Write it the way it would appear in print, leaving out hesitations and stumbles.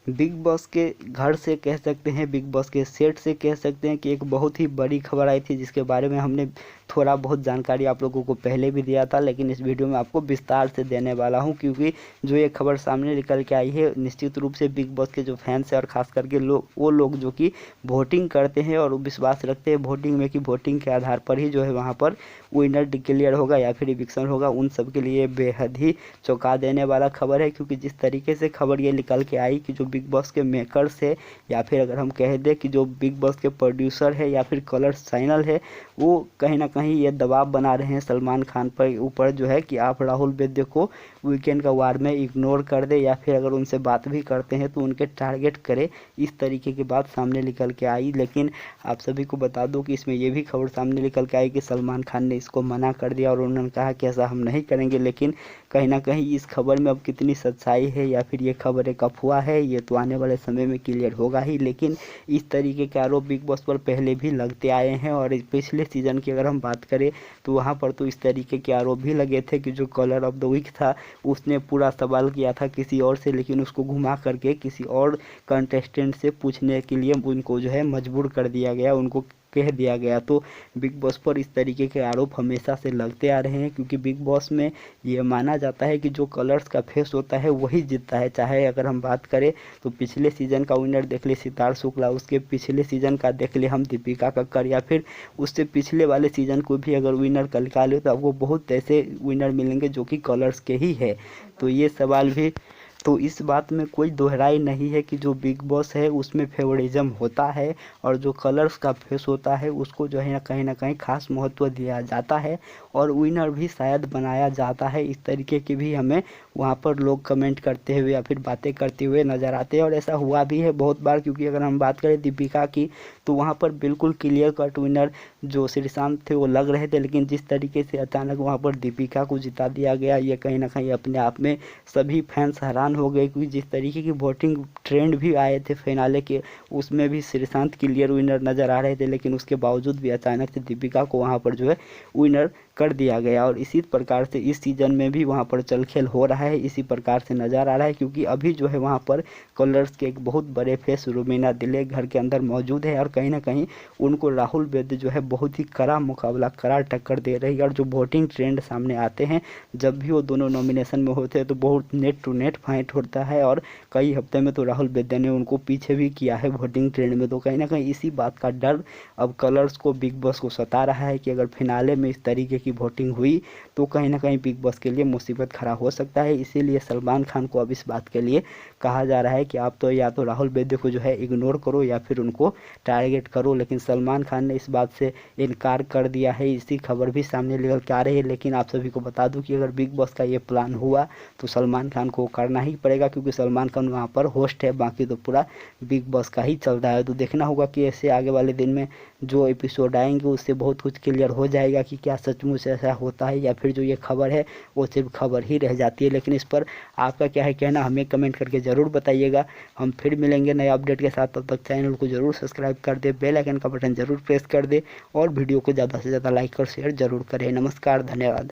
Big boss के घर से कह सकते हैं, बिग बॉस के सेट से कह सकते हैं कि एक बहुत ही बड़ी खबर आई थी, जिसके बारे में हमने थोड़ा बहुत जानकारी आप लोगों को पहले भी दिया था, लेकिन इस वीडियो में आपको विस्तार से देने वाला हूं, क्योंकि जो ये खबर सामने निकल के आई है निश्चित रूप से बिग बॉस के जो फैंस हैं और खास करके वो लोग जो कि वोटिंग करते हैं और विश्वास रखते हैं वोटिंग में कि वोटिंग के आधार पर ही जो है वहाँ पर विनर डिक्लेयर होगा या फिर इविक्शन होगा, उन सब के लिए बेहद ही चौंका देने वाला खबर है। क्योंकि जिस तरीके से खबर ये निकल के आई कि जो बिग बॉस के मेकर्स है या फिर अगर हम कह दें कि जो बिग बॉस के प्रोड्यूसर है या फिर कलर्स चैनल है, वो कहीं ना कहीं ये दबाव बना रहे हैं सलमान खान पर ऊपर जो है कि आप राहुल वैद्य को वीकेंड का वार में इग्नोर कर दे या फिर अगर उनसे बात भी करते हैं तो उनके टारगेट करे, इस तरीके की बात सामने निकल के आई। लेकिन आप सभी को बता दूं कि इसमें ये भी खबर सामने निकल के आई कि सलमान खान ने इसको मना कर दिया और उन्होंने कहा कि ऐसा हम नहीं करेंगे। लेकिन कहीं ना कहीं इस खबर में अब कितनी सच्चाई है या फिर ये खबर एक अफवाह है, ये तो आने वाले समय में क्लियर होगा ही। लेकिन इस तरीके के आरोप बिग बॉस पर पहले भी लगते आए हैं और पिछले सीजन की अगर हम बात करें तो वहाँ पर तो इस तरीके के आरोप भी लगे थे कि जो कलर ऑफ द वीक था उसने पूरा सवाल किया था किसी और से, लेकिन उसको घुमा करके किसी और कंटेस्टेंट से पूछने के लिए उनको जो है मजबूर कर दिया गया, उनको कह दिया गया। तो बिग बॉस पर इस तरीके के आरोप हमेशा से लगते आ रहे हैं, क्योंकि बिग बॉस में ये माना जाता है कि जो कलर्स का फेस होता है वही जीतता है। चाहे अगर हम बात करें तो पिछले सीजन का विनर देख ले सितार शुक्ला, उसके पिछले सीजन का देख ले हम दीपिका कक्कर, या फिर उससे पिछले वाले सीजन को भी अगर विनर कल निकाले तो आपको बहुत ऐसे विनर मिलेंगे जो कि कलर्स के ही है। तो ये सवाल भी, तो इस बात में कोई दोहराई नहीं है कि जो बिग बॉस है उसमें फेवरिज्म होता है और जो कलर्स का फेस होता है उसको जो है ना कहीं खास महत्व दिया जाता है और विनर भी शायद बनाया जाता है। इस तरीके की भी हमें वहाँ पर लोग कमेंट करते हुए या फिर बातें करते हुए नज़र आते हैं और ऐसा हुआ भी है बहुत बार। क्योंकि अगर हम बात करें दीपिका की तो वहाँ पर बिल्कुल क्लियर कट विनर जो श्रीशांत थे वो लग रहे थे, लेकिन जिस तरीके से अचानक वहाँ पर दीपिका को जिता दिया गया, ये कहीं ना कहीं अपने आप में सभी फैंस हैरान हो गए। क्योंकि जिस तरीके की वोटिंग ट्रेंड भी आए थे फिनाले के, उसमें भी श्रीशांत क्लियर विनर नज़र आ रहे थे, लेकिन उसके बावजूद भी अचानक से दीपिका को वहाँ पर जो है विनर कर दिया गया। और इसी प्रकार से इस सीज़न में भी वहाँ पर चल खेल हो रहा है, इसी प्रकार से नज़र आ रहा है। क्योंकि अभी जो है वहाँ पर कलर्स के एक बहुत बड़े फेस रुबीना दिले घर के अंदर मौजूद है और कहीं ना कहीं उनको राहुल वैद्य जो है बहुत ही कड़ा मुकाबला, कड़ा टक्कर दे रही है। और जो वोटिंग ट्रेंड सामने आते हैं जब भी वो दोनों नॉमिनेशन में होते हैं तो बहुत नेट टू नेट फाइट होता है और कई हफ्ते में तो राहुल वैद्य ने उनको पीछे भी किया है वोटिंग ट्रेंड में। तो कहीं ना कहीं इसी बात का डर अब कलर्स को, बिग बॉस को सता रहा है कि अगर फिनाले में इस तरीके की वोटिंग हुई तो कहीं ना कहीं बिग बॉस के लिए मुसीबत खड़ा हो सकता है। इसीलिए सलमान खान को अब इस बात के लिए कहा जा रहा है कि आप तो या तो राहुल वैद्य को जो है इग्नोर करो या फिर उनको टारगेट करो। लेकिन सलमान खान ने इस बात से इनकार कर दिया है, इसी खबर भी सामने निकल के आ रही है। लेकिन आप सभी को बता दूं कि अगर बिग बॉस का ये प्लान हुआ तो सलमान खान को करना ही पड़ेगा, क्योंकि सलमान खान वहाँ पर होस्ट है, बाकी तो पूरा बिग बॉस का ही चल रहा है। तो देखना होगा कि ऐसे आगे वाले दिन में जो एपिसोड आएंगे उससे बहुत कुछ क्लियर हो जाएगा कि क्या सचमुच ऐसा होता है या फिर जो ये खबर है वो सिर्फ खबर ही रह जाती है। लेकिन इस पर आपका क्या है कहना, हमें कमेंट करके ज़रूर बताइएगा। हम फिर मिलेंगे नए अपडेट के साथ, तब तक चैनल को ज़रूर सब्सक्राइब कर दे, बेल आइकन का बटन ज़रूर प्रेस कर दे और वीडियो को ज़्यादा से ज़्यादा लाइक और शेयर ज़रूर करें। नमस्कार, धन्यवाद।